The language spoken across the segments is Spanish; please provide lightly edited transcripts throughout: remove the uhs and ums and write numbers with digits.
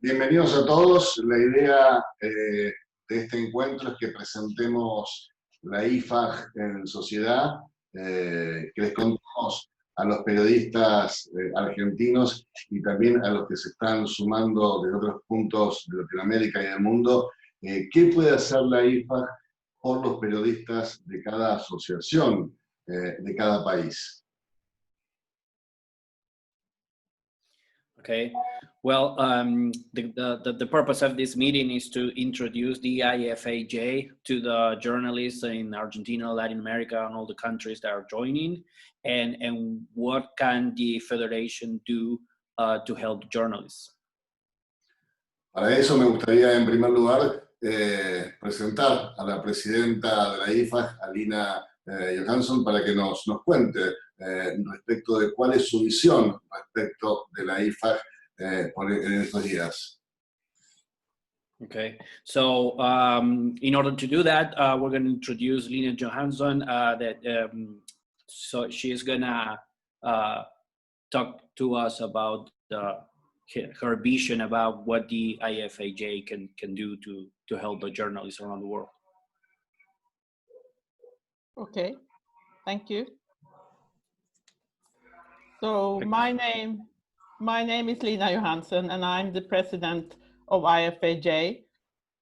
Bienvenidos a todos. La idea de este encuentro es que presentemos la IFAJ en sociedad, que les contemos a los periodistas argentinos y también a los que se están sumando de otros puntos de Latinoamérica y del mundo, qué puede hacer la IFAJ por los periodistas de cada asociación, de cada país. Okay, well, the purpose of this meeting is to introduce the IFAJ to the journalists in Argentina, Latin America, and all the countries that are joining, and what can the Federation do to help journalists. Para eso me gustaría, en primer lugar, presentar a la presidenta de la IFAJ, a Lena Johansson, para que nos cuente respecto de cuál es su visión respecto de la IFAJ en estos días. Okay, so in order to do that, we're going to introduce Lena Johansson. So she's gonna talk to us about her vision about what the IFAJ can do to help the journalists around the world. Okay, thank you. So my name is Lena Johansson, and I'm the president of IFAJ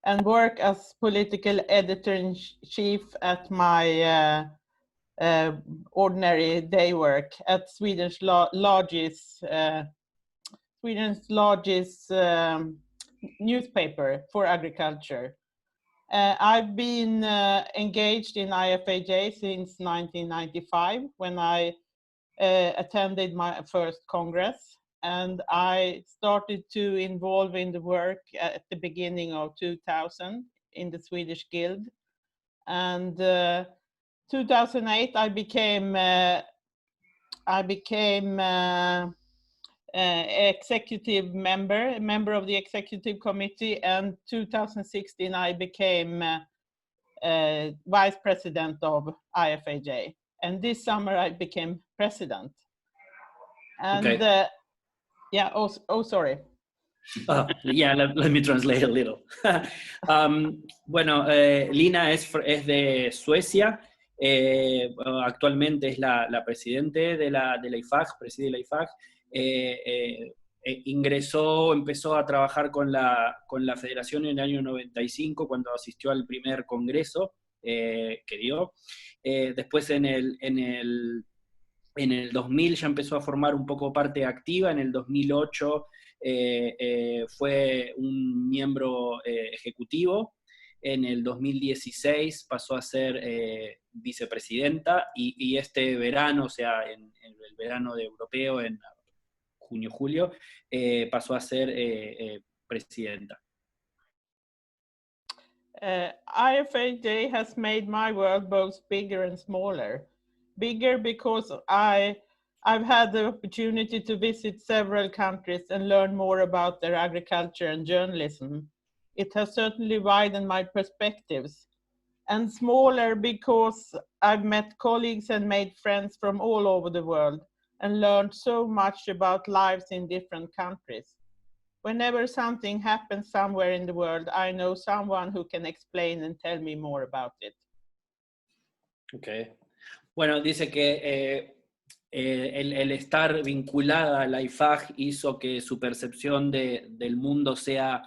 and work as political editor-in-chief at my ordinary day work at Sweden's largest newspaper for agriculture. I've been engaged in IFAJ since 1995 when I attended my first Congress, and I started to involve in the work at the beginning of 2000 in the Swedish Guild. And 2008 I became executive member of the executive committee, and 2016 I became vice president of IFAJ, and this summer I became president. And okay. Yeah, sorry. Yeah, let me translate a little. Bueno, Lena es de Suecia. Actualmente es la presidente de la IFAJ, preside la IFAJ. Empezó a trabajar con la federación en el año 95 cuando asistió al primer congreso que dio. Después en el 2000 ya empezó a formar un poco parte activa. En el 2008 fue un miembro ejecutivo. En el 2016 pasó a ser vicepresidenta y este verano, o sea, en el verano europeo, en junio-julio, pasó a ser presidenta. IFAJ has made my world both bigger and smaller. Bigger because I've had the opportunity to visit several countries and learn more about their agriculture and journalism. It has certainly widened my perspectives. And smaller because I've met colleagues and made friends from all over the world and learned so much about lives in different countries. Whenever something happens somewhere in the world, I know someone who can explain and tell me more about it. Okay. Bueno, dice que el estar vinculada a la IFAJ hizo que su percepción del mundo sea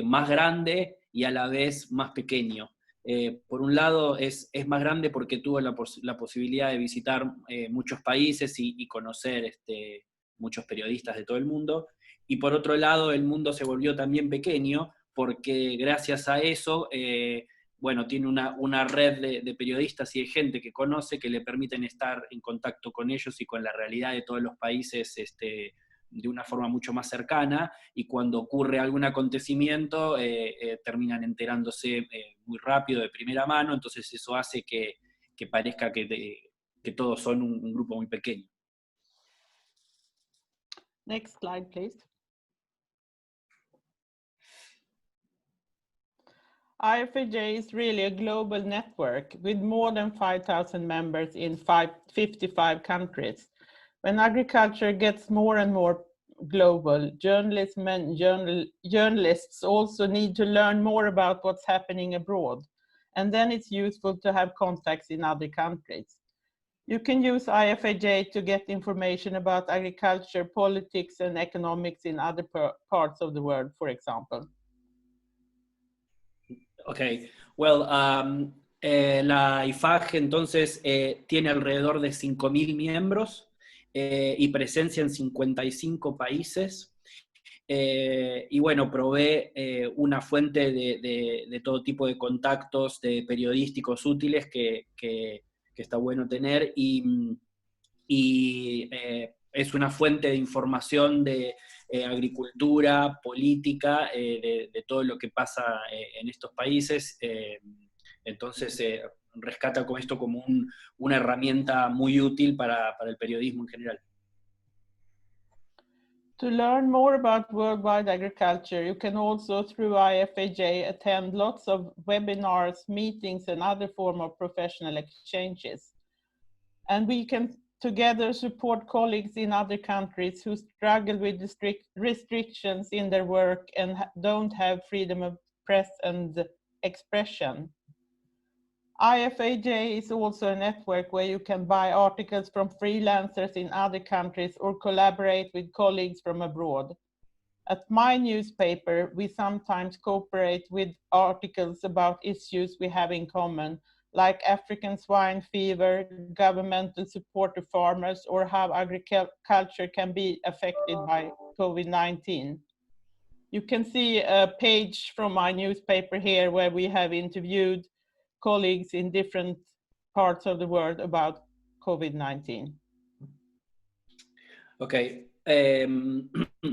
más grande y a la vez más pequeño. Por un lado es más grande porque tuvo la posibilidad de visitar muchos países y conocer muchos periodistas de todo el mundo, y por otro lado el mundo se volvió también pequeño porque gracias a eso bueno, tiene una red de periodistas y de gente que conoce que le permiten estar en contacto con ellos y con la realidad de todos los países de una forma mucho más cercana, y cuando ocurre algún acontecimiento terminan enterándose muy rápido, de primera mano. Entonces eso hace que parezca que todos son un grupo muy pequeño. Next slide, please. IFAJ is really a global network with more than 5,000 members in 55 countries. When agriculture gets more and more global. Journalism and journalists also need to learn more about what's happening abroad. And then it's useful to have contacts in other countries. You can use IFAJ to get information about agriculture, politics, and economics in other parts of the world, for example. Okay, well, la IFAJ entonces tiene alrededor de 5.000 miembros y presencia en 55 países. Y bueno, provee una fuente de todo tipo de contactos periodísticos útiles que está bueno tener, y es una fuente de información de agricultura, política, de todo lo que pasa en estos países. Entonces rescata con esto como una herramienta muy útil para el periodismo en general. To learn more about worldwide agriculture, you can also, through IFAJ, attend lots of webinars, meetings, and other forms of professional exchanges. And we can together support colleagues in other countries who struggle with restrictions in their work and don't have freedom of press and expression. IFAJ is also a network where you can buy articles from freelancers in other countries or collaborate with colleagues from abroad. At my newspaper, we sometimes cooperate with articles about issues we have in common, like African swine fever, governmental support to farmers, or how agriculture can be affected by COVID-19. You can see a page from my newspaper here where we have interviewed colleagues in different parts of the world about COVID-19. Ok.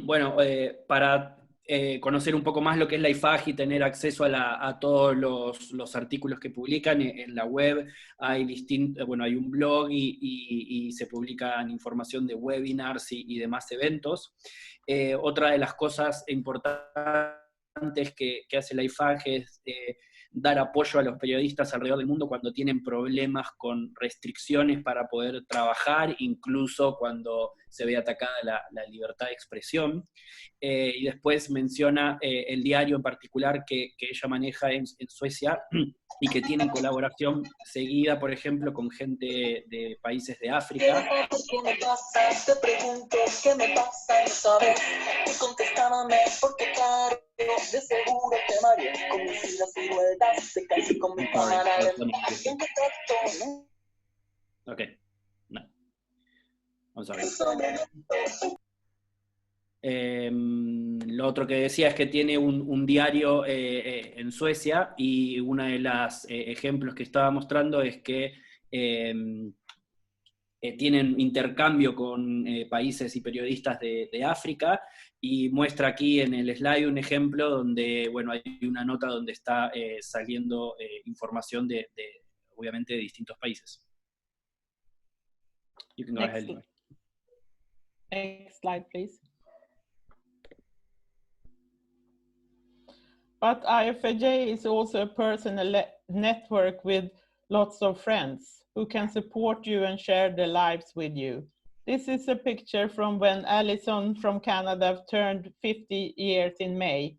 Bueno, para conocer un poco más lo que es la IFAJ y tener acceso a todos los artículos que publican en la web, hay hay un blog y se publican información de webinars y demás eventos. Otra de las cosas importantes que hace la IFAJ es dar apoyo a los periodistas alrededor del mundo cuando tienen problemas con restricciones para poder trabajar, incluso cuando se ve atacada la libertad de expresión. Y después menciona el diario en particular que ella maneja en Suecia y que tiene colaboración seguida, por ejemplo, con gente de países de África. ¿Qué me pasa? Te pregunto, ¿qué me pasa? No sabes. Contestábame, porque claro, de seguro te mareé. Con mis siglas y vueltas, te caes con mi cámara. Ok, no. Vamos a ver. Lo otro que decía es que tiene un diario en Suecia, y uno de los ejemplos que estaba mostrando es que tienen intercambio con países y periodistas de África, y muestra aquí en el slide un ejemplo donde, bueno, hay una nota donde está saliendo información obviamente de distintos países. You can go ahead. Next slide, please. But IFAJ is also a personal network with lots of friends who can support you and share their lives with you. This is a picture from when Alison from Canada turned 50 years in May.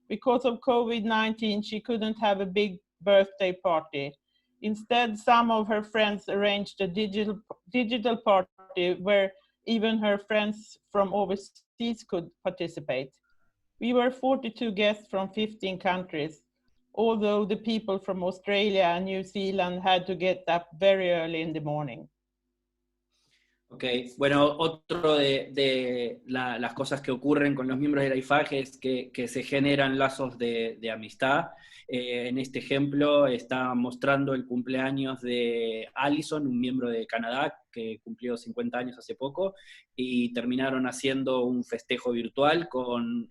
Because of COVID-19, she couldn't have a big birthday party. Instead, some of her friends arranged a digital party where even her friends from overseas could participate. We were 42 guests from 15 countries, although the people from Australia and New Zealand had to get up very early in the morning. Ok, bueno, otro de las cosas que ocurren con los miembros de la IFAJ es que se generan lazos de amistad. En este ejemplo está mostrando el cumpleaños de Alison, un miembro de Canadá que cumplió 50 años hace poco, y terminaron haciendo un festejo virtual con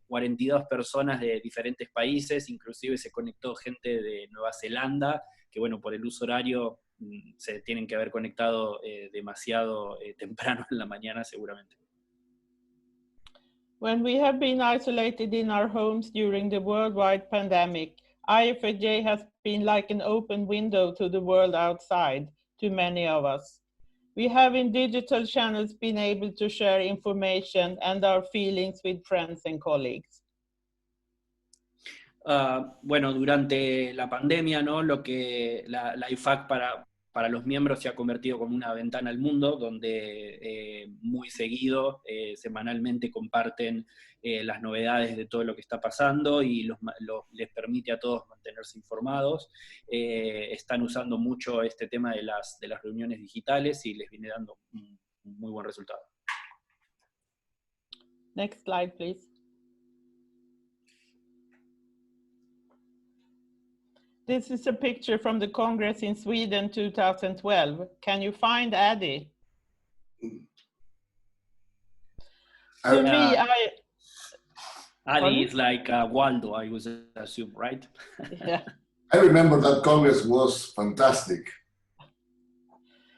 42 personas de diferentes países, inclusive se conectó gente de Nueva Zelanda, que bueno, por el uso horario se tienen que haber conectado demasiado temprano en la mañana seguramente. When we have been isolated in our homes during the worldwide pandemic, IFAJ has been like an open window to the world outside to many of us. We have in digital channels been able to share information and our feelings with friends and colleagues. Bueno, durante la pandemia, ¿no? Lo que la IFAJ para los miembros se ha convertido como una ventana al mundo, donde muy seguido, semanalmente comparten las novedades de todo lo que está pasando y les permite a todos mantenerse informados. Están usando mucho este tema de las reuniones digitales y les viene dando un muy buen resultado. Next slide, please. This is a picture from the Congress in Sweden 2012. Can you find Addy? To me, Addy is like Waldo, I would assume, right? Yeah. I remember that Congress was fantastic.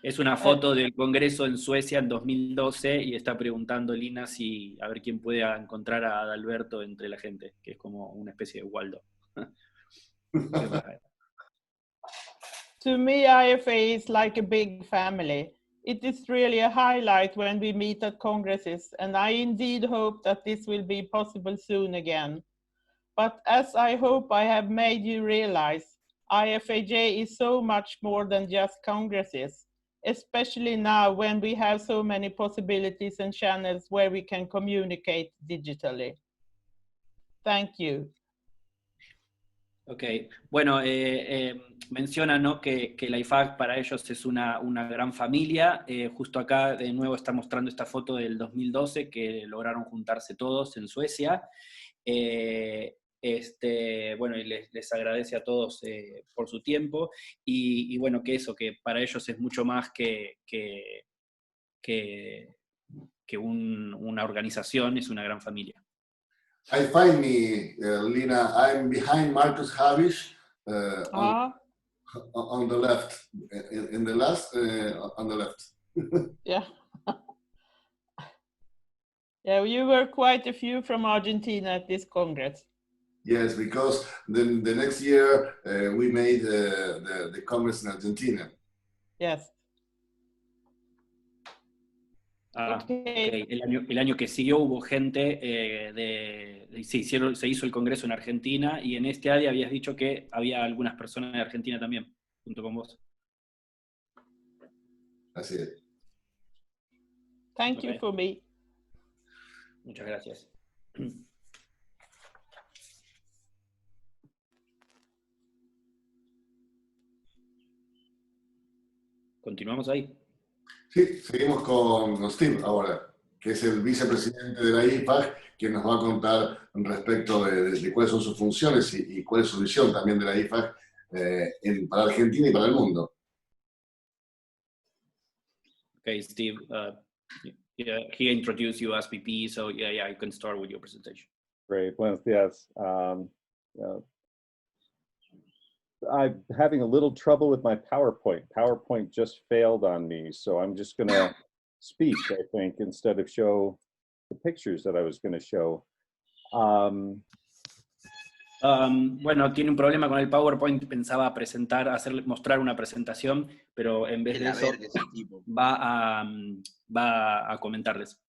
Es una foto del Congreso en Suecia en 2012 y está preguntando Lena si a ver quién puede encontrar a Adalberto entre la gente, que es como una especie de Waldo. To me, IFA is like a big family. It is really a highlight when we meet at congresses, and I indeed hope that this will be possible soon again. But as I hope I have made you realize, IFAJ is so much more than just congresses, especially now when we have so many possibilities and channels where we can communicate digitally. Thank you. Ok, bueno, menciona, ¿no? que la IFAJ para ellos es una gran familia. Justo acá de nuevo está mostrando esta foto del 2012 que lograron juntarse todos en Suecia. Bueno, y les agradece a todos por su tiempo y bueno, que eso, que para ellos es mucho más que una organización, es una gran familia. I find me, Lena, I'm behind Marcus Havish on the left, in the last, on the left. Yeah. Yeah, you were quite a few from Argentina at this Congress. Yes, because the next year we made the Congress in Argentina. Yes. Okay. El año que siguió hubo gente se hizo el congreso en Argentina y en este área habías dicho que había algunas personas de Argentina también, junto con vos. Así es. Thank you for me. Muchas gracias. ¿Continuamos ahí? Sí, seguimos con Steve ahora, que es el vicepresidente de la IFAJ, que nos va a contar respecto de cuáles son sus funciones y cuál es su visión también de la IFAJ para Argentina y para el mundo. Okay, Steve, he introduced you as VP, so yeah, you can start with your presentation. Great, buenos días. I'm having a little trouble with my PowerPoint. PowerPoint just failed on me, so I'm just going to speak, I think, instead of show the pictures that I was going to show. Bueno, tiene un problema con el PowerPoint, pensaba mostrar una presentación, pero en vez de eso va a comentarles.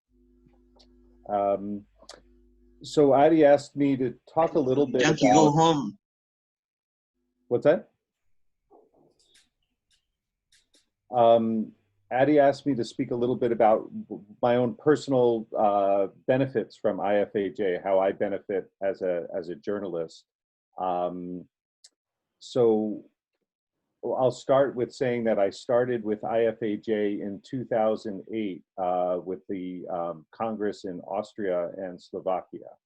So Adi asked me to talk a little bit about... Go home. What's that? Adi asked me to speak a little bit about my own personal benefits from IFAJ, how I benefit as a journalist. So I'll start with saying that I started with IFAJ in 2008 with the Congress in Austria and Slovakia.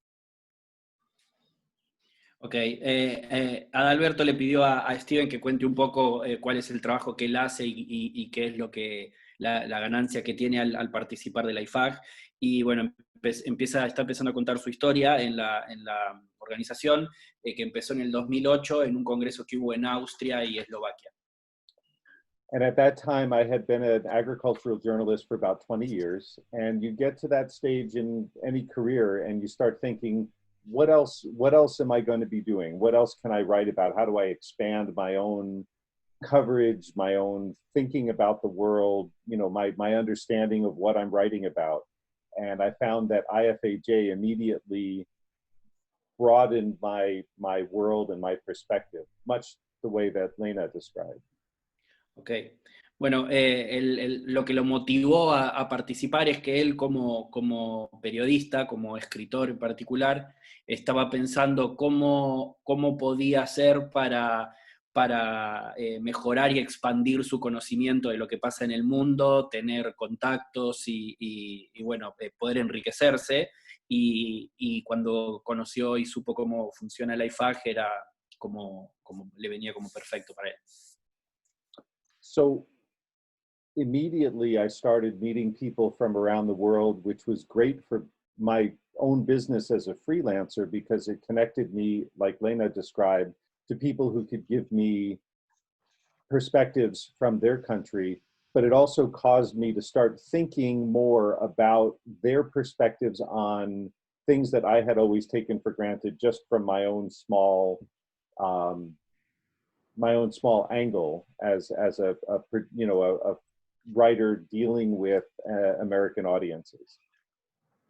Ok, Adalberto le pidió a Steven que cuente un poco cuál es el trabajo que él hace y qué es lo que la ganancia que tiene al participar de la IFAJ. Y bueno, está empezando a contar su historia en la organización, que empezó en el 2008 en un congreso que hubo en Austria y Eslovaquia. And at that time, I had been an agricultural journalist for about 20 years. And you get to that stage in any career and you start thinking, what else am I going to be doing? What else can I write about? How do I expand my own coverage, my own thinking about the world, you know, my understanding of what I'm writing about. And I found that IFAJ immediately broadened my world and my perspective, much the way that Lena described. Ok. Bueno, lo que lo motivó a participar es que él como periodista, como escritor en particular, estaba pensando cómo podía hacer para mejorar y expandir su conocimiento de lo que pasa en el mundo, tener contactos y bueno, poder enriquecerse. Y cuando conoció y supo cómo funciona el IFAJ, era como le venía como perfecto para él. So immediately I started meeting people from around the world, which was great for my own business as a freelancer because it connected me, like Lena described, to people who could give me perspectives from their country, but it also caused me to start thinking more about their perspectives on things that I had always taken for granted just from my own small angle as a writer dealing with American audiences.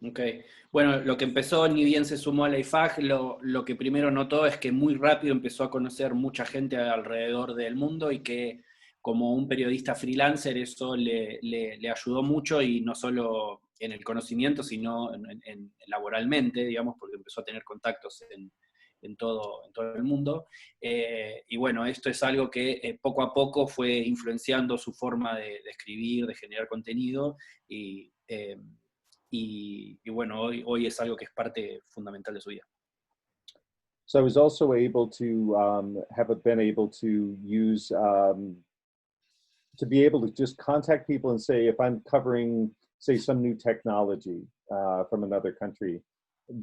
Okay. Bueno, lo que empezó, ni bien se sumó a la IFAJ, lo que primero notó es que muy rápido empezó a conocer mucha gente alrededor del mundo y que como un periodista freelancer eso le ayudó mucho, y no solo en el conocimiento, sino en laboralmente, digamos, porque empezó a tener contactos en todo el mundo. Y bueno, esto es algo que poco a poco fue influenciando su forma de escribir, de generar contenido, y bueno, hoy es algo que es parte fundamental de su vida. So I was also able to been able to use to be able to just contact people and say, if I'm covering, say, some new technology from another country,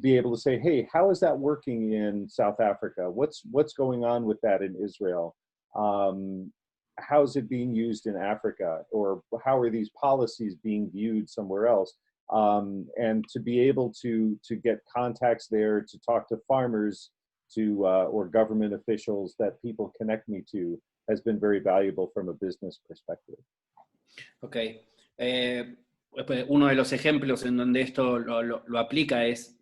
be able to say, hey, how is that working in South Africa? What's going on with that in Israel? How is it being used in Africa? Or how are these policies being viewed somewhere else? And to be able to get contacts there, to talk to farmers, to or government officials that people connect me to, has been very valuable from a business perspective. Okay. Uno de los ejemplos en donde esto lo aplica es,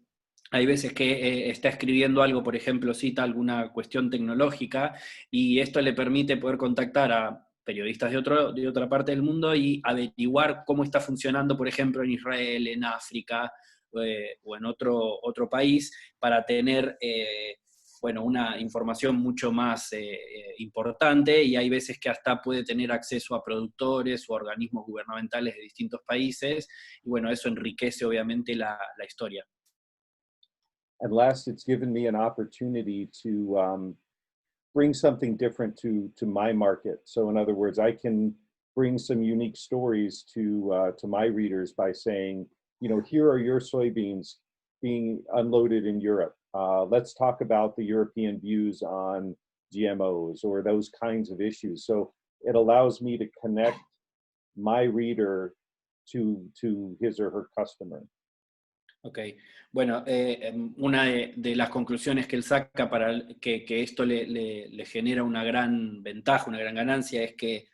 hay veces que está escribiendo algo, por ejemplo, cita alguna cuestión tecnológica, y esto le permite poder contactar a periodistas de otra parte del mundo y averiguar cómo está funcionando, por ejemplo, en Israel, en África, o en otro país, para tener bueno, una información mucho más importante, y hay veces que hasta puede tener acceso a productores o organismos gubernamentales de distintos países, y bueno, eso enriquece obviamente la historia. And last, it's given me an opportunity to bring something different to my market. So in other words, I can bring some unique stories to my readers by saying, you know, here are your soybeans being unloaded in Europe. Let's talk about the European views on GMOs or those kinds of issues. So it allows me to connect my reader to his or her customer. Ok, bueno, una de las conclusiones que él saca para que esto le genera una gran ventaja, una gran ganancia, es que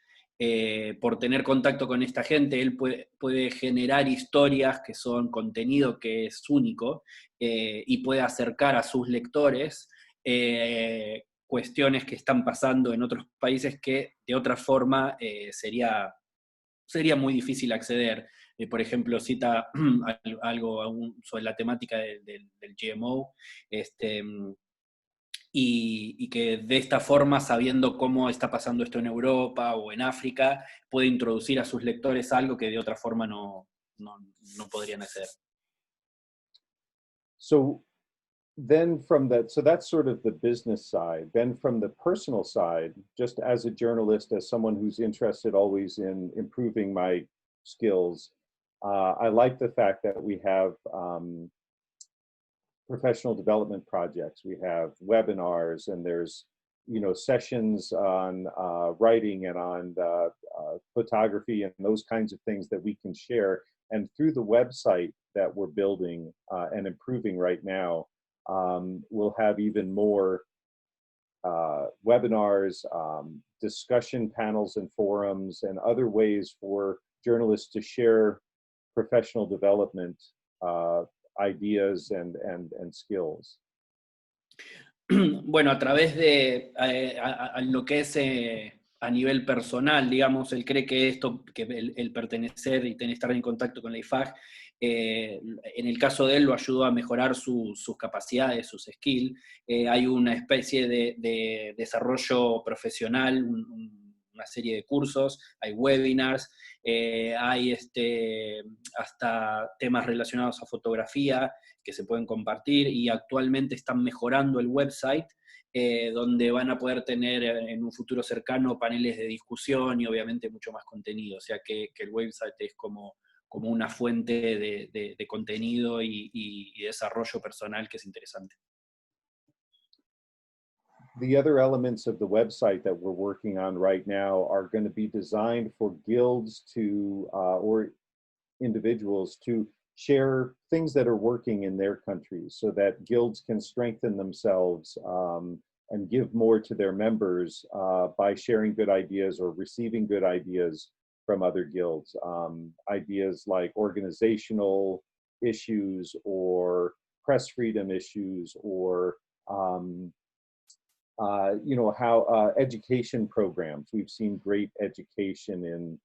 por tener contacto con esta gente, él puede generar historias que son contenido que es único, y puede acercar a sus lectores cuestiones que están pasando en otros países que de otra forma sería muy difícil acceder. Por ejemplo, cita algo sobre la temática del GMO, y que de esta forma, sabiendo cómo está pasando esto en Europa o en África, puede introducir a sus lectores algo que de otra forma no podrían hacer. So then so that's sort of the business side. Then from the personal side, just as a journalist, as someone who's interested always in improving my skills, I like the fact that we have professional development projects. We have webinars, and there's, you know, sessions on writing and on photography and those kinds of things that we can share. And through the website that we're building and improving right now, we'll have even more webinars, discussion panels and forums, and other ways for journalists to share professional development ideas and skills. Bueno, a través de lo que es a nivel personal, digamos, él cree que esto, que el pertenecer y estar en contacto con la IFAJ, en el caso de él lo ayudó a mejorar sus capacidades, sus skills. Hay una especie de desarrollo profesional, una serie de cursos, hay webinars, hay hasta temas relacionados a fotografía que se pueden compartir, y actualmente están mejorando el website, donde van a poder tener en un futuro cercano paneles de discusión y obviamente mucho más contenido. O sea que el website es como una fuente de contenido y desarrollo personal que es interesante. The other elements of the website that we're working on right now are going to be designed for guilds to, or individuals to share things that are working in their countries so that guilds can strengthen themselves and give more to their members by sharing good ideas or receiving good ideas from other guilds. Ideas like organizational issues or press freedom issues, or you know, how education programs. We've seen great education in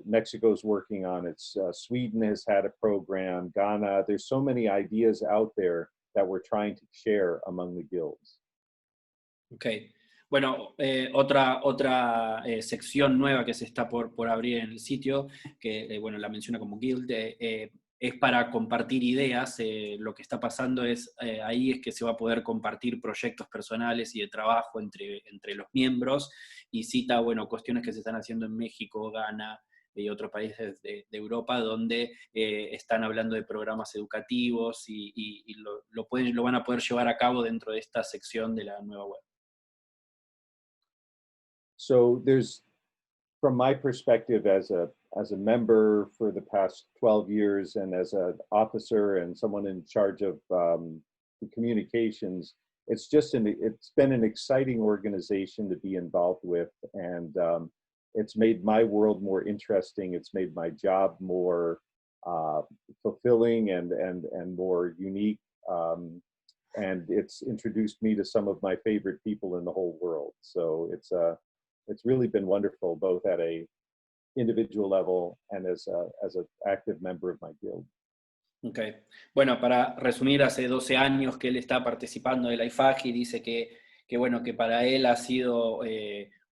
Mexico's working on it. Sweden has had a program, Ghana. There's so many ideas out there that we're trying to share among the guilds. Okay. Bueno, otra sección nueva que se está por abrir en el sitio, que bueno, la menciona como guild, es para compartir ideas. Lo que está pasando es, ahí es que se va a poder compartir proyectos personales y de trabajo entre los miembros, y cita, bueno, cuestiones que se están haciendo en México, Ghana y otros países de Europa, donde están hablando de programas educativos y lo van a poder llevar a cabo dentro de esta sección de la nueva web. So there's, from my perspective as a member for the past 12 years and as an officer and someone in charge of the communications, it's been an exciting organization to be involved with, and it's made my world more interesting. It's made my job more fulfilling and more unique, and it's introduced me to some of my favorite people in the whole world. So it's really been wonderful, both at a individual level and as an active member of my guild. Okay. Bueno, para resumir, hace 12 años que él está participando de la IFAJ, y dice que bueno, que para él ha sido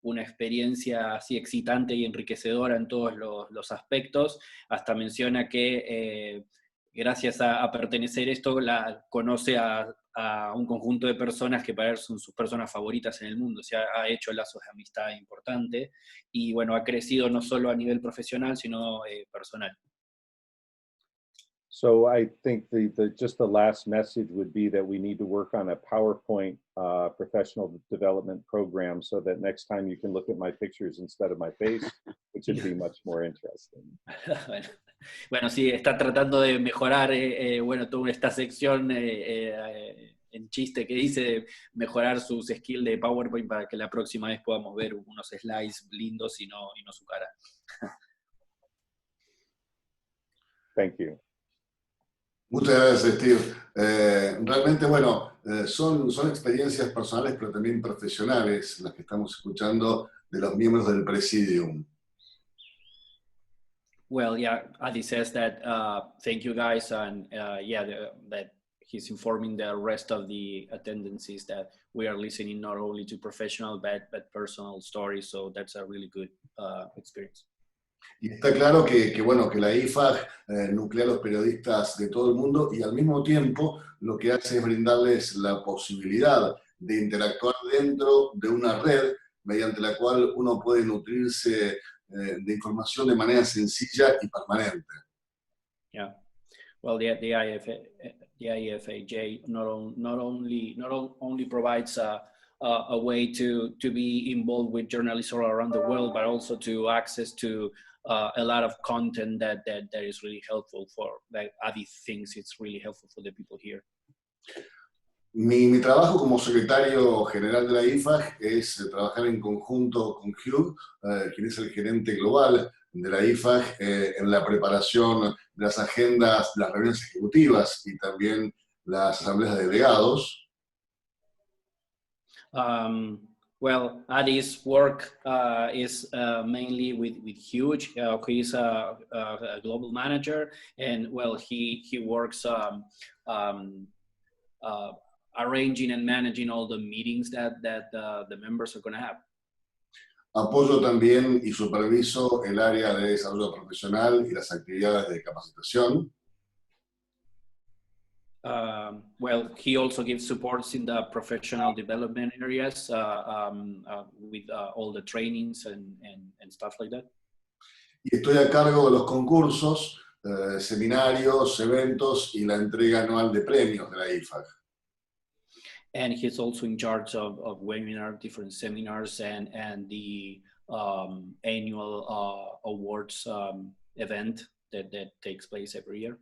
una experiencia así excitante y enriquecedora en todos los aspectos. Hasta menciona que gracias a pertenecer esto, conoce a un conjunto de personas que para él son sus personas favoritas en el mundo. O sea, ha hecho lazos de amistad importantes, y bueno, ha crecido no solo a nivel profesional, sino personal. So I think just the last message would be that we need to work on a PowerPoint professional development program so that next time you can look at my pictures instead of my face, which would be much more interesting. Bueno, sí, está tratando de mejorar, bueno, toda esta sección en chiste que dice mejorar sus skills de PowerPoint para que la próxima vez podamos ver unos slides lindos y no su cara. Thank you. Muchas gracias, Steve. Realmente, bueno, son experiencias personales, pero también profesionales, las que estamos escuchando de los miembros del Presidium. Well, yeah, Adi says that thank you guys, and yeah, that he's informing the rest of the attendances that we are listening not only to professional but personal stories, so that's a really good experience. Y está claro que la IFAJ nuclea a los periodistas de todo el mundo, y al mismo tiempo lo que hace es brindarles la posibilidad de interactuar dentro de una red mediante la cual uno puede nutrirse de información de manera sencilla y permanente. Yeah, well, the IFAJ not only provides a way to be involved with journalists all around the world, but also to access to a lot of content that is really helpful for, that Adi thinks it's really helpful for the people here. Mi trabajo como secretario general de la IFAJ es trabajar en conjunto con Hugh, quien es el gerente global de la IFAJ, en la preparación de las agendas, las reuniones ejecutivas y también las asambleas de delegados. Well, Adi's work is mainly with Hugh. He's a global manager, and well, he works arranging and managing all the meetings that the members are going to have. Apoyo también y superviso el área de desarrollo profesional y las actividades de capacitación. Well, he also gives supports in the professional development areas with all the trainings and stuff like that. Y estoy a cargo de los concursos, seminarios, eventos y la entrega anual de premios de la IFAJ. And he's also in charge of webinar, different seminars, and the annual awards event that takes place every year.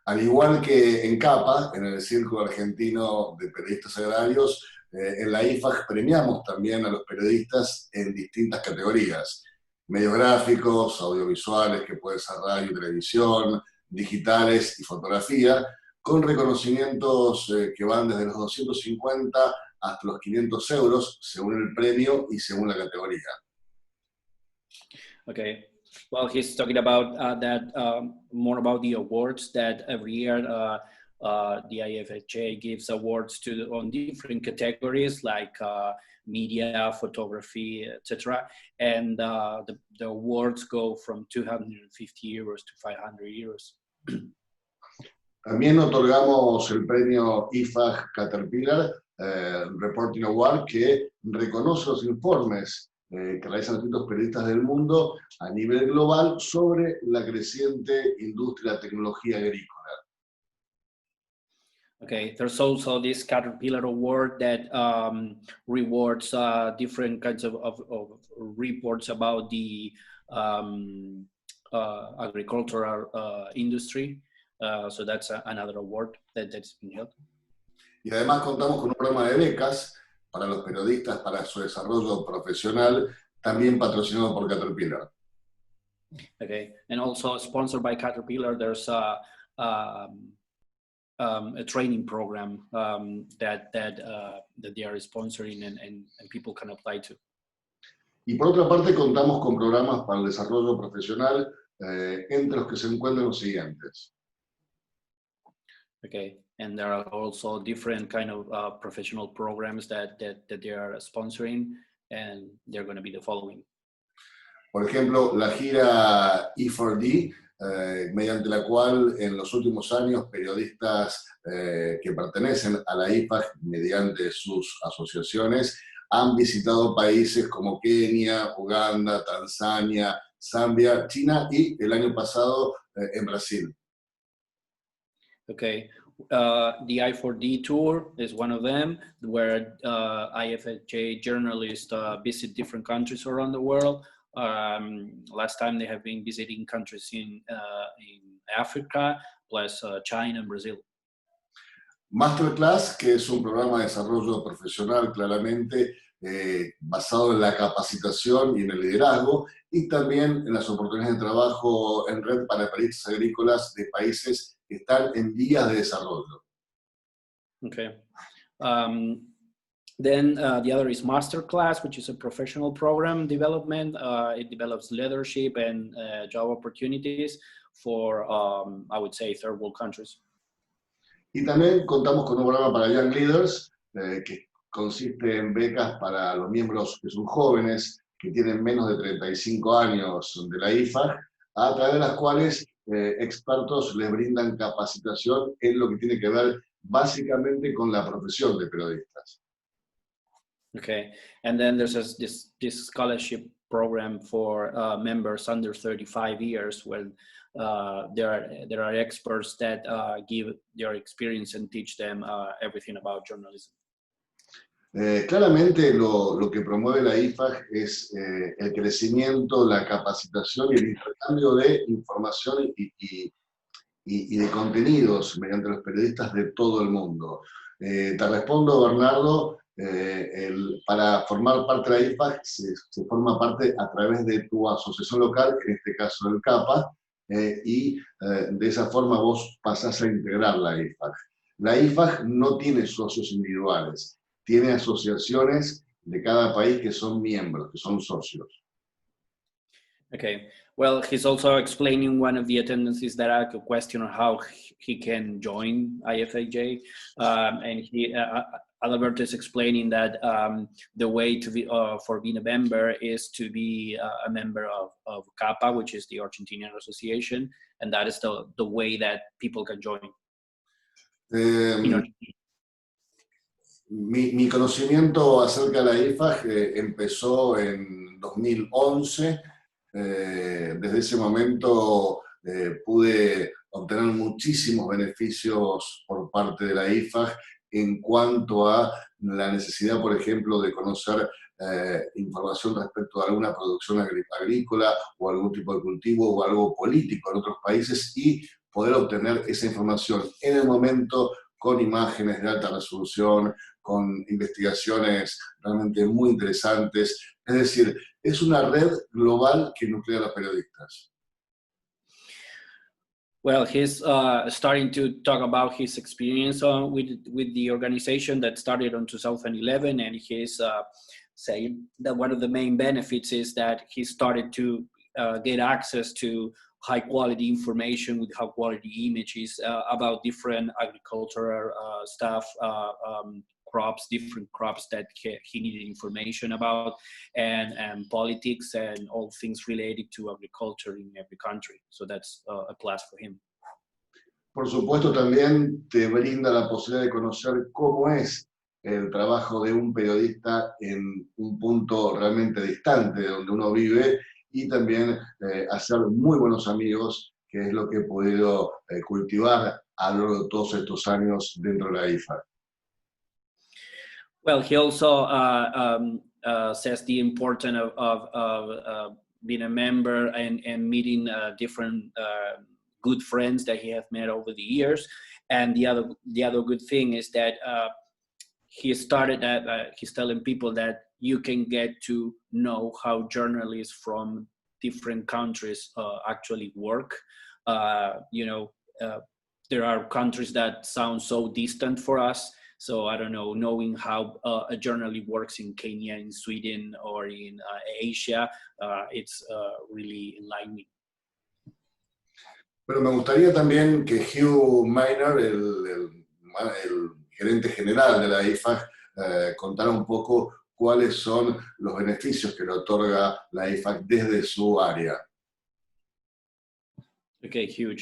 Al igual que en CAPA, en el Círculo Argentino de Periodistas Agrarios, en la IFAJ premiamos también a los periodistas en distintas categorías. Medios gráficos, audiovisuales, que puede ser radio y televisión, digitales y fotografía, con reconocimientos que van desde los 250 hasta los 500 euros, según el premio y según la categoría. Okay. Well, he's talking about more about the awards that every year the IFAJ gives awards on different categories like media, photography, etc. And the awards go from 250 euros to 500 euros. También otorgamos el premio IFAJ Caterpillar Reporting Award, que reconoce los informes que realizan distintos periodistas del mundo a nivel global sobre la creciente industria de tecnología agrícola. Okay, there's also this Caterpillar Award that rewards different kinds of reports about the agricultural industry. So that's another award that's been held. Y además contamos con un programa de becas para los periodistas para su desarrollo profesional, también patrocinado por Caterpillar. Okay, and also sponsored by Caterpillar, there's a training program that they are sponsoring and people can apply to. Y por otra parte contamos con programas para el desarrollo profesional, entre los que se encuentran los siguientes. Okay, and there are also different kind of professional programs that they are sponsoring, and they're going to be the following. Por ejemplo, la gira E4D, mediante la cual en los últimos años periodistas que pertenecen a la IFAJ mediante sus asociaciones han visitado países como Kenia, Uganda, Tanzania, Zambia, China y el año pasado en Brasil. Okay, the I4D tour is one of them, where IFAJ journalists visit different countries around the world. Last time they have been visiting countries in Africa, plus China and Brazil. Masterclass, que es un programa de desarrollo profesional claramente basado en la capacitación y en el liderazgo, y también en las oportunidades de trabajo en red para periodistas agrícolas de países que están en vías de desarrollo. Okay. Then the other is Masterclass, which is a professional program development. It develops leadership and job opportunities for, I would say, third world countries. Y también contamos con un programa para Young Leaders, que consiste en becas para los miembros que son jóvenes, que tienen menos de 35 años de la IFAJ, a través de las cuales expertos les brindan capacitación en lo que tiene que ver básicamente con la profesión de periodistas. Okay, and then there's this scholarship program for members under 35 years, where there are experts that give their experience and teach them everything about journalism. Claramente lo que promueve la IFAJ es el crecimiento, la capacitación y el intercambio de información y de contenidos mediante los periodistas de todo el mundo. Te respondo, Bernardo, para formar parte de la IFAJ se forma parte a través de tu asociación local, en este caso el CAPA, y de esa forma vos pasás a integrar la IFAJ. La IFAJ no tiene socios individuales, tiene asociaciones de cada país que son miembros, que son socios. Okay, well, he's also explaining one of the attendances that asked a question on how he can join IFAJ, and Adalberto is explaining that the way to be for being a member is to be a member of CAPA, which is the Argentinian Association, and that is the way that people can join. Mi conocimiento acerca de la IFAJ empezó en 2011. Desde ese momento pude obtener muchísimos beneficios por parte de la IFAJ en cuanto a la necesidad, por ejemplo, de conocer información respecto a alguna producción agrícola o algún tipo de cultivo o algo político en otros países y poder obtener esa información en el momento con imágenes de alta resolución, con investigaciones realmente muy interesantes. Es decir, es una red global que nuclea a los periodistas. Well, he's starting to talk about his experience with the organization that started in 2011, and he's saying that one of the main benefits is that he started to get access to high quality information with high quality images about different agricultural stuff, crops, different crops that he needed information about, and politics and all things related to agriculture in every country. So that's a plus for him. Por supuesto, también te brinda la posibilidad de conocer cómo es el trabajo de un periodista en un punto realmente distante de donde uno vive y también hacer muy buenos amigos, que es lo que he podido cultivar a lo largo de todos estos años dentro de la IFAJ. Well, he also says the importance of being a member and meeting different good friends that he has met over the years. And the other good thing is that he's telling people that you can get to know how journalists from different countries actually work. There are countries that sound so distant for us. So I don't know, knowing how a journalist works in Kenya, in Sweden, or in Asia, it's really enlightening. Pero me gustaría también que Hugh Maynard, el gerente general de la IFAJ, contara un poco cuáles son los beneficios que le otorga la IFAJ desde su área. Okay, Hugh,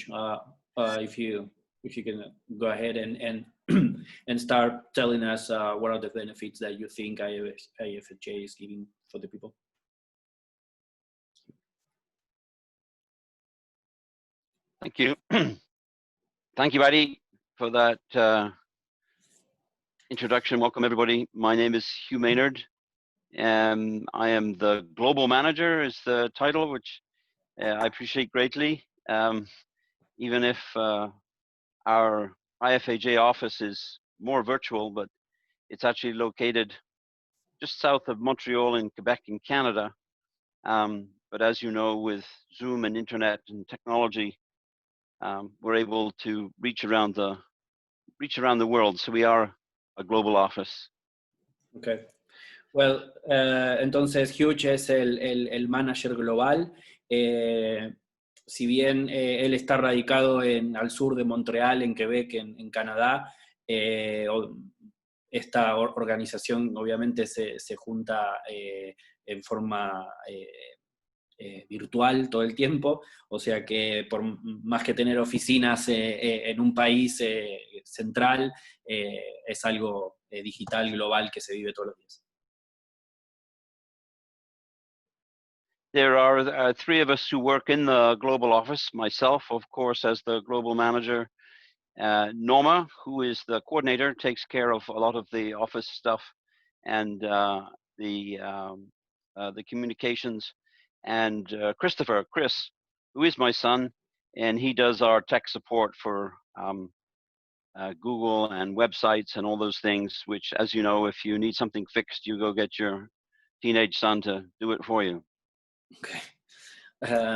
if you can go ahead and and start telling us what are the benefits that you think IFAJ is giving for the people. Thank you. Thank you, Adi, for that introduction. Welcome, everybody. My name is Hugh Maynard. I am the Global Manager is the title, which I appreciate greatly. Even if our IFAJ office is more virtual, but it's actually located just south of Montreal in Quebec in Canada. But as you know, with Zoom and internet and technology, we're able to reach around the world. So we are a global office. Okay. Well, entonces Hugh es el manager global. Si bien él está radicado al sur de Montreal, en Quebec, en Canadá, esta organización obviamente se junta en forma virtual todo el tiempo, o sea que por más que tener oficinas en un país central, es algo digital, global, que se vive todos los días. There are three of us who work in the global office. Myself, of course, as the global manager. Norma, who is the coordinator, takes care of a lot of the office stuff and the communications. And Chris, who is my son, and he does our tech support for Google and websites and all those things, which, as you know, if you need something fixed, you go get your teenage son to do it for you. Okay.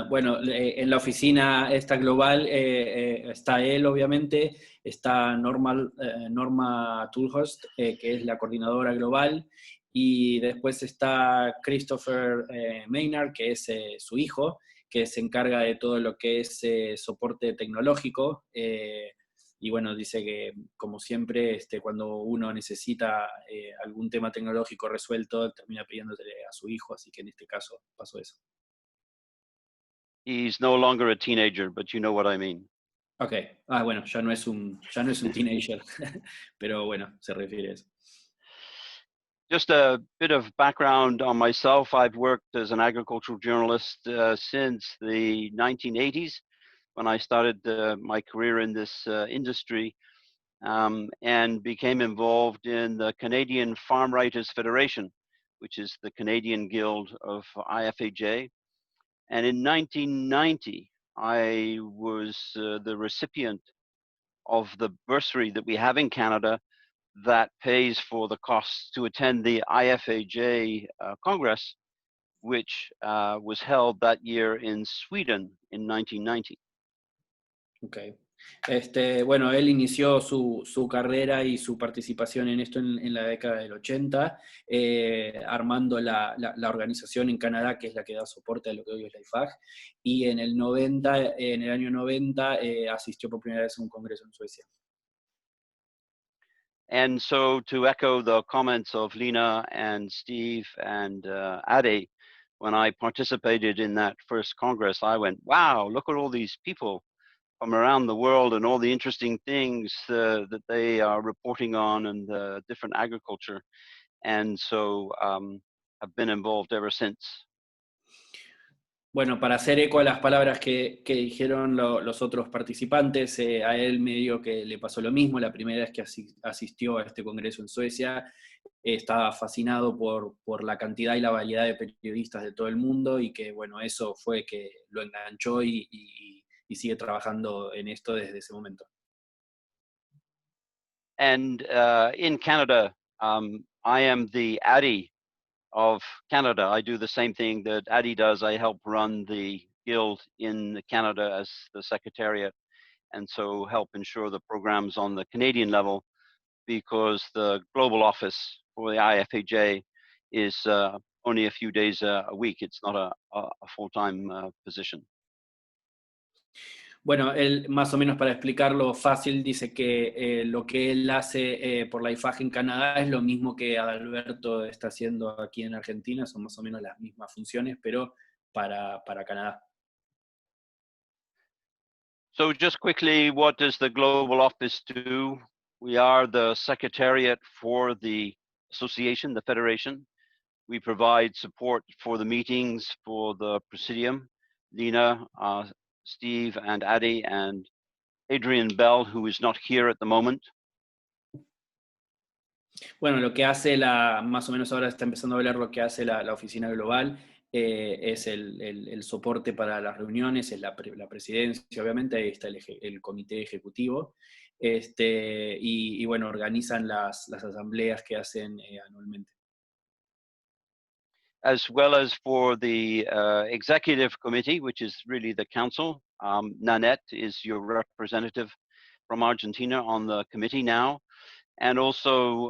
Bueno, en la oficina esta global está él, obviamente, está Norma Tulhurst, que es la coordinadora global, y después está Christopher Maynard, que es su hijo, que se encarga de todo lo que es soporte tecnológico, y bueno, dice que, como siempre, cuando uno necesita algún tema tecnológico resuelto, termina pidiéndole a su hijo, así que en este caso pasó eso. He's no longer a teenager, but you know what I mean. Ok, bueno, ya no es un teenager, pero bueno, se refiere a eso. Just a bit of background on myself. I've worked as an agricultural journalist since the 1980s, when I started my career in this industry, and became involved in the Canadian Farm Writers Federation, which is the Canadian Guild of IFAJ. And in 1990, I was the recipient of the bursary that we have in Canada that pays for the costs to attend the IFAJ Congress, which was held that year in Sweden in 1990. Okay. Bueno, él inició su carrera y su participación en esto en la década del 80, armando la organización en Canadá, que es la que da soporte a lo que hoy es la IFAJ, y en el año 90 asistió por primera vez a un congreso en Suecia. And so, to echo the comments of Lena and Steve and Ade, when I participated in that first Congress, I went, wow, look at all these people from around the world and all the interesting things that they are reporting on and the different agriculture. And so I've been involved ever since. Bueno, para hacer eco a las palabras que dijeron los otros participantes, a él medio que le pasó lo mismo. La primera vez que asistió a este congreso en Suecia, estaba fascinado por la cantidad y la variedad de periodistas de todo el mundo, y que, bueno, eso fue que lo enganchó y sigue trabajando en esto desde ese momento. And in Canada, I am the Addy of Canada. I do the same thing that Addy does. I help run the guild in Canada as the Secretariat, and so help ensure the programs on the Canadian level, because the global office for the IFAJ is only a few days a week. It's not a full-time position. Bueno, él, más o menos para explicarlo fácil, dice que lo que él hace por la IFAJ en Canadá es lo mismo que Adalberto está haciendo aquí en Argentina, son más o menos las mismas funciones, pero para Canadá. So just quickly, what does the Global Office do? We are the Secretariat for the association, the federation. We provide support for the meetings, for the Presidium. Lena, Steve and Addy and Adrian Bell, who is not here at the moment. Bueno, lo que hace más o menos ahora está empezando a hablar lo que hace la oficina global, es el soporte para las reuniones, es la presidencia, obviamente, ahí está el comité ejecutivo, y bueno, organizan las asambleas que hacen anualmente. As well as for the executive committee, which is really the council. Nanette is your representative from Argentina on the committee now. And also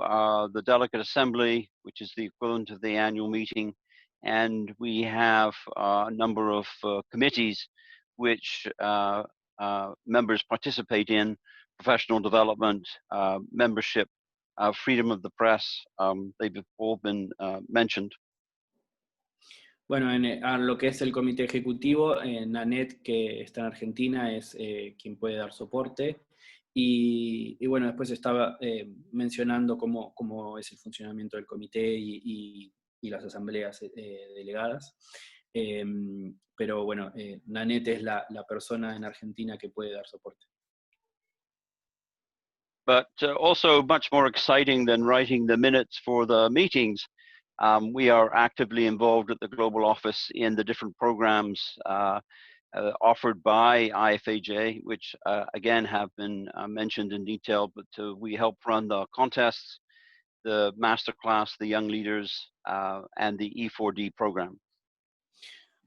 the delegate assembly, which is the equivalent of the annual meeting. And we have a number of committees which members participate in: professional development, membership, freedom of the press. They've all been mentioned. Bueno, a lo que es el comité ejecutivo, Nanette, que está en Argentina, es quien puede dar soporte. Y bueno, después estaba mencionando cómo es el funcionamiento del comité y las asambleas delegadas. Pero bueno, Nanette es la persona en Argentina que puede dar soporte. But also much more exciting than writing the minutes for the meetings. We are actively involved at the Global Office in the different programs offered by IFAJ, which again have been mentioned in detail, but we help run the contests, the masterclass, the young leaders, and the E4D program.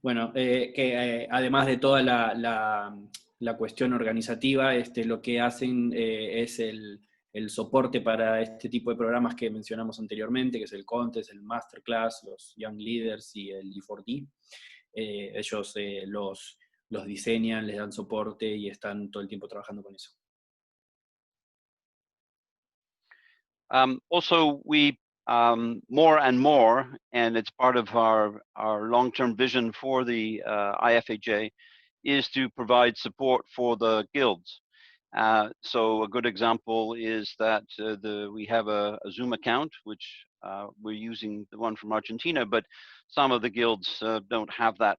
Bueno, además de toda la cuestión organizativa, lo que hacen es el soporte para este tipo de programas que mencionamos anteriormente, que es el Contest, el Masterclass, los Young Leaders y el E4D. Ellos los diseñan, les dan soporte y están todo el tiempo trabajando con eso. Also, we more and more, and it's part of our long-term vision for the IFAJ, is to provide support for the guilds. So a good example is that we have a Zoom account, which we're using the one from Argentina, but some of the guilds don't have that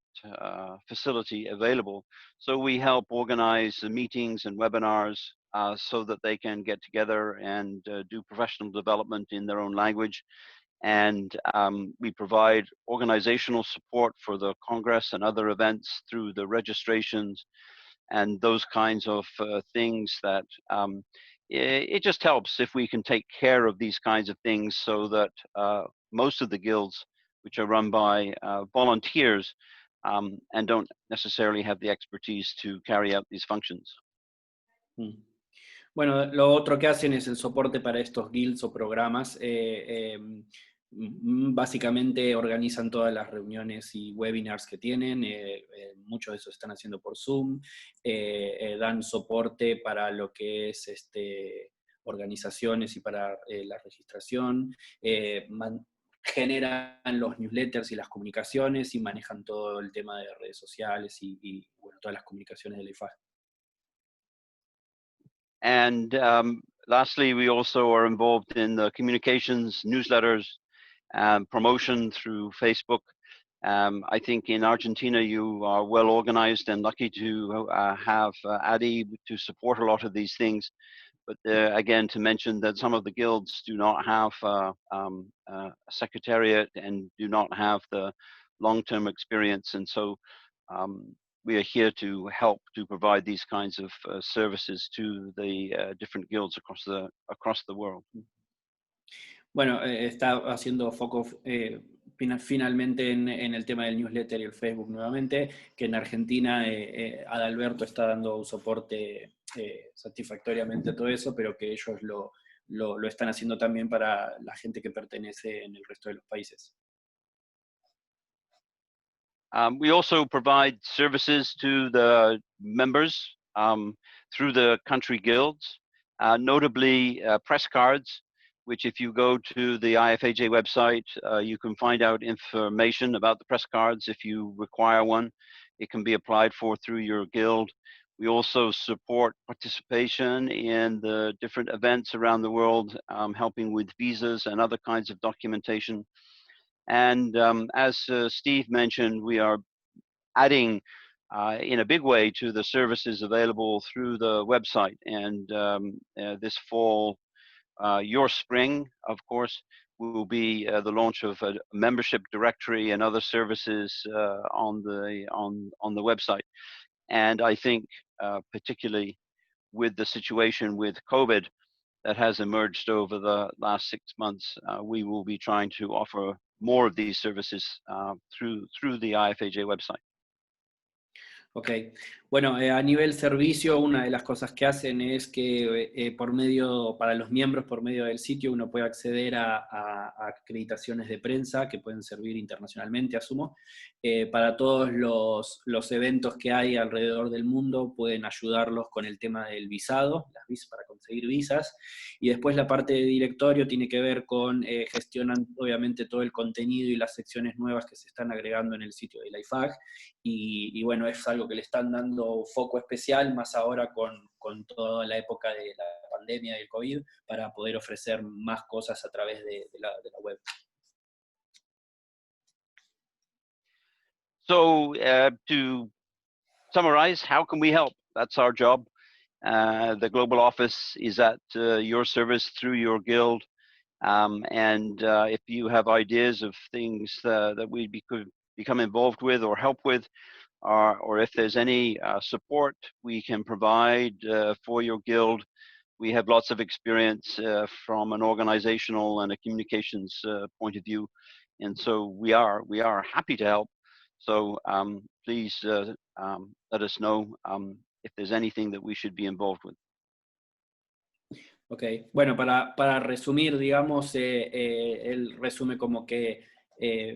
facility available. So we help organize the meetings and webinars so that they can get together and do professional development in their own language. And we provide organizational support for the Congress and other events through the registrations and those kinds of things that it just helps if we can take care of these kinds of things so that most of the guilds, which are run by volunteers and don't necessarily have the expertise to carry out these functions. Bueno, lo otro que hacen es el soporte para estos guilds o programas. Básicamente organizan todas las reuniones y webinars que tienen, muchos de esos están haciendo por Zoom, dan soporte para lo que es organizaciones y para la registración, generan los newsletters y las comunicaciones y manejan todo el tema de redes sociales y bueno, todas las comunicaciones de la IFAJ. And lastly, we also are involved in the communications, newsletters, promotion through Facebook. I think in Argentina you are well organized and lucky to have Adi to support a lot of these things. But again, to mention that some of the guilds do not have a secretariat and do not have the long-term experience. And so we are here to help to provide these kinds of services to the different guilds across the world. Bueno, está haciendo foco finalmente en el tema del newsletter y el Facebook nuevamente, que en Argentina Adalberto está dando un soporte satisfactoriamente a todo eso, pero que ellos lo están haciendo también para la gente que pertenece en el resto de los países. We also provide services to the members through the country guilds, notably press cards, which if you go to the IFAJ website, you can find out information about the press cards if you require one. It can be applied for through your guild. We also support participation in the different events around the world, helping with visas and other kinds of documentation. And as Steve mentioned, we are adding in a big way to the services available through the website. And this fall, your spring, of course, will be the launch of a membership directory and other services on the website. And I think particularly with the situation with COVID that has emerged over the last 6 months, we will be trying to offer more of these services through the IFAJ website. Ok, bueno, a nivel servicio, una de las cosas que hacen es que para los miembros, por medio del sitio, uno puede acceder a acreditaciones de prensa que pueden servir internacionalmente, asumo. Para todos los eventos que hay alrededor del mundo, pueden ayudarlos con el tema del visado, las visas para conseguir visas. Y después la parte de directorio tiene que ver con gestionan obviamente todo el contenido y las secciones nuevas que se están agregando en el sitio de la IFAJ. Y bueno, es algo que le están dando foco especial, más ahora con toda la época de la pandemia y el COVID, para poder ofrecer más cosas a través de la web. So to summarize, how can we help? That's our job. The global office is at your service through your guild. And if you have ideas of things that we could become involved with or help with, or if there's any support we can provide for your guild. We have lots of experience from an organizational and a communications point of view, and so we are happy to help. So please let us know if there's anything that we should be involved with. Ok, bueno, para resumir, digamos, él resume como que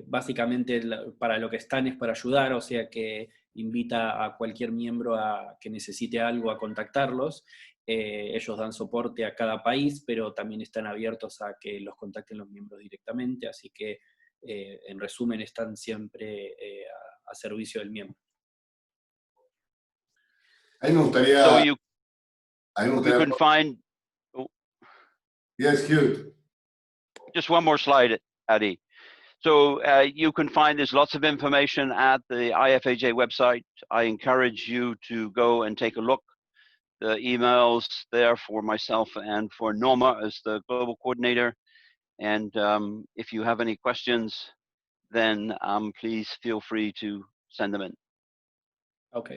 básicamente para lo que están es para ayudar, o sea que invita a cualquier miembro que necesite algo a contactarlos. Ellos dan soporte a cada país, pero también están abiertos a que los contacten los miembros directamente, así que en resumen están siempre a servicio del miembro. A mí me gustaría... So you can gustaría find... Yes, Hugh. Just one more slide, Adi. So you can find there's lots of information at the IFAJ website. I encourage you to go and take a look. The emails there for myself and for Norma as the global coordinator. And if you have any questions, then please feel free to send them in. Ok,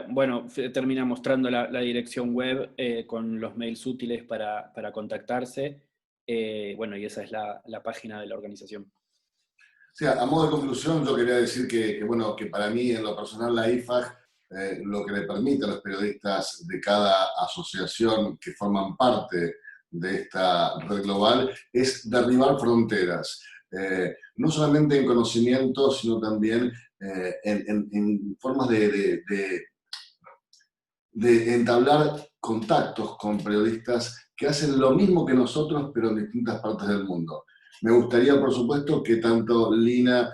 bueno, termina mostrando la dirección web con los mails útiles para contactarse. Bueno, y esa es la página de la organización. Sí, a modo de conclusión, yo quería decir bueno, que para mí, en lo personal, la IFAJ, lo que le permite a los periodistas de cada asociación que forman parte de esta red global es derribar fronteras. No solamente en conocimiento, sino también en formas de entablar contactos con periodistas que hacen lo mismo que nosotros, pero en distintas partes del mundo. Me gustaría, por supuesto, que tanto Lena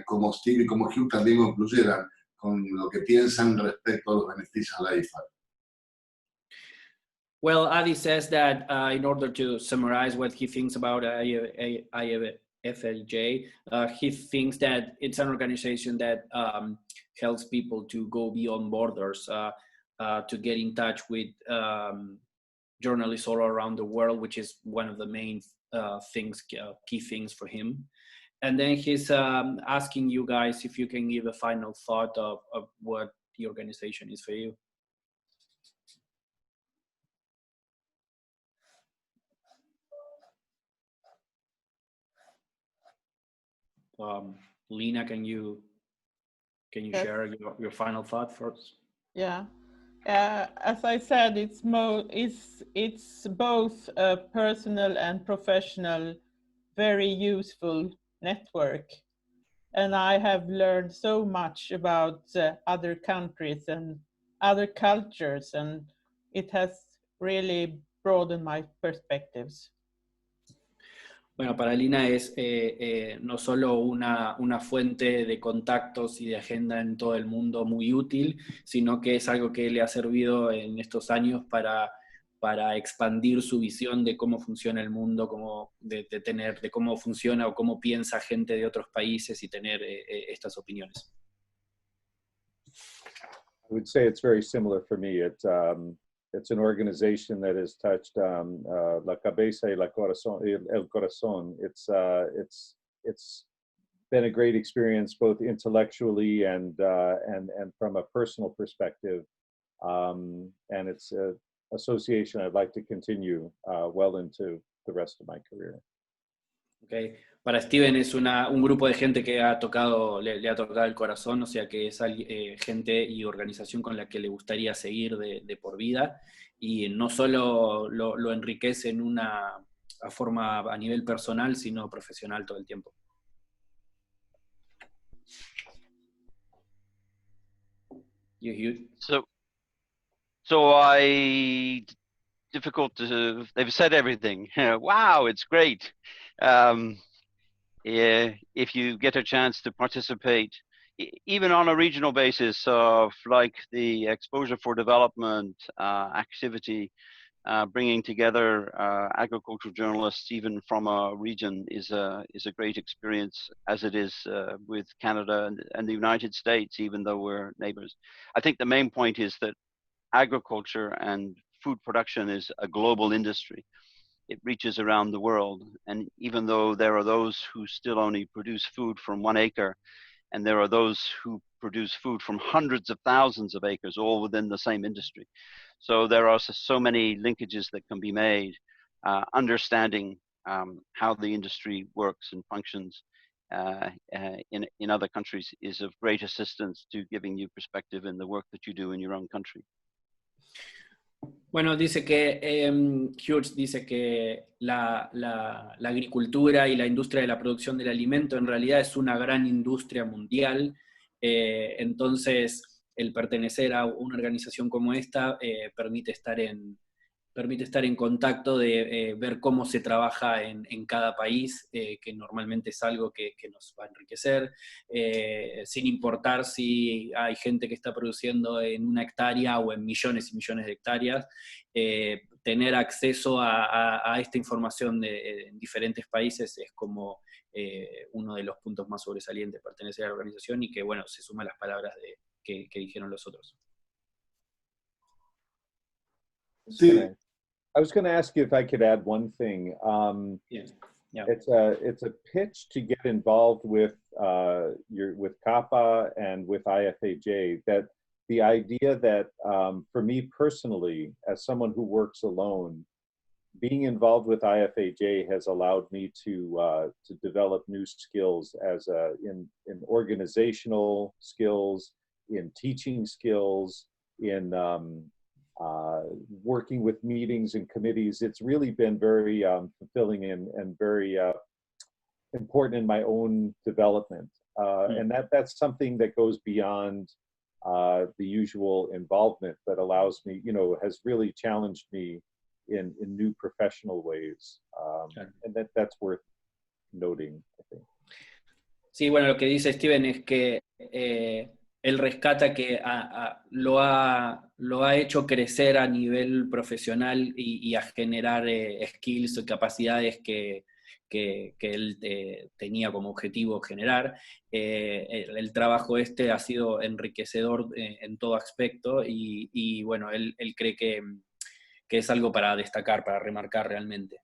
como Steve y como Hugh también concluyeran con lo que piensan respecto a los beneficios de la IFAJ. Well, Adi says that in order to summarize what he thinks about IFLJ, he thinks that it's an organization that helps people to go beyond borders, to get in touch with journalists all around the world, which is one of the main key things for him. And then he's asking you guys if you can give a final thought of what the organization is for you. Lena, can you Yes. share your final thought first? Yeah. As I said, it's both a personal and professional, very useful network. And I have learned so much about other countries and other cultures, and it has really broadened my perspectives. Bueno, para Lena es no solo una fuente de contactos y de agenda en todo el mundo muy útil, sino que es algo que le ha servido en estos años para expandir su visión de cómo funciona el mundo, de cómo funciona o cómo piensa gente de otros países y tener estas opiniones. I would say it's very similar for me. It's an organization that has touched la cabeza y el corazón. It's been a great experience both intellectually and from a personal perspective. And it's an association I'd like to continue well into the rest of my career. Okay. Para Steven es un grupo de gente que le ha tocado el corazón, o sea que es gente y organización con la que le gustaría seguir de por vida, y no solo lo enriquece en una forma a nivel personal, sino profesional todo el tiempo. Hugh? They've said everything. Wow, it's great. If you get a chance to participate, even on a regional basis of like the Exposure for Development activity, bringing together agricultural journalists even from a region is a great experience, as it is with Canada and the United States, even though we're neighbors. I think the main point is that agriculture and food production is a global industry. It reaches around the world, and even though there are those who still only produce food from 1 acre, and there are those who produce food from hundreds of thousands of acres, all within the same industry. So there are so many linkages that can be made. Understanding how the industry works and functions in other countries is of great assistance to giving you perspective in the work that you do in your own country. Bueno, dice que Hugh dice que la agricultura y la industria de la producción del alimento en realidad es una gran industria mundial, entonces el pertenecer a una organización como esta permite estar en contacto de ver cómo se trabaja en cada país, que normalmente es algo que nos va a enriquecer, sin importar si hay gente que está produciendo en 1 hectárea o en millones y millones de hectáreas. Tener acceso a esta información en diferentes países es como uno de los puntos más sobresalientes, pertenecer a la organización, y que, bueno, se suma a las palabras que dijeron los otros. Sí. I was going to ask you if I could add one thing. Yeah. It's a pitch to get involved with CAPA and with IFAJ. That the idea that for me personally, as someone who works alone, being involved with IFAJ has allowed me to develop new skills as in organizational skills, in teaching skills, in working with meetings and committees. It's really been very fulfilling and very important in my own development. And that's something that goes beyond the usual involvement, that allows me, has really challenged me in new professional ways. And that's worth noting, I think. Sí, bueno, lo que dice Steven es que él rescata que lo ha hecho crecer a nivel profesional y a generar skills o capacidades que él tenía como objetivo generar. El trabajo ha sido enriquecedor en todo aspecto y bueno, él cree que es algo para destacar, para remarcar realmente.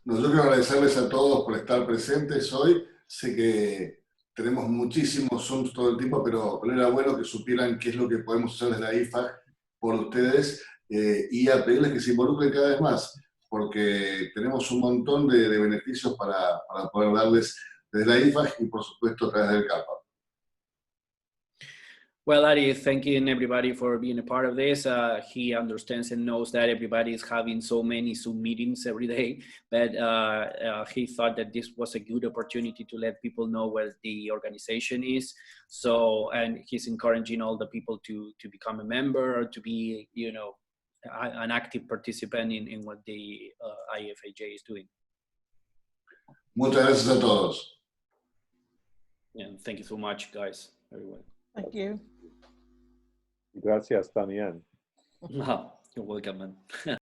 No, yo quiero agradecerles a todos por estar presentes hoy. Sé que tenemos muchísimos Zooms todo el tiempo, pero era bueno que supieran qué es lo que podemos hacer desde la IFAJ por ustedes y a pedirles que se involucren cada vez más, porque tenemos un montón de beneficios para poder darles desde la IFAJ y por supuesto a través del CAPA. Well, Ari, thanking everybody for being a part of this. He understands and knows that everybody is having so many Zoom meetings every day, but he thought that this was a good opportunity to let people know what the organization is. So, and he's encouraging all the people to become a member or to be, an active participant in what the IFAJ is doing. Muchas gracias a todos. Yeah, thank you so much, guys, everyone. Thank you. Gracias también. You're welcome, man.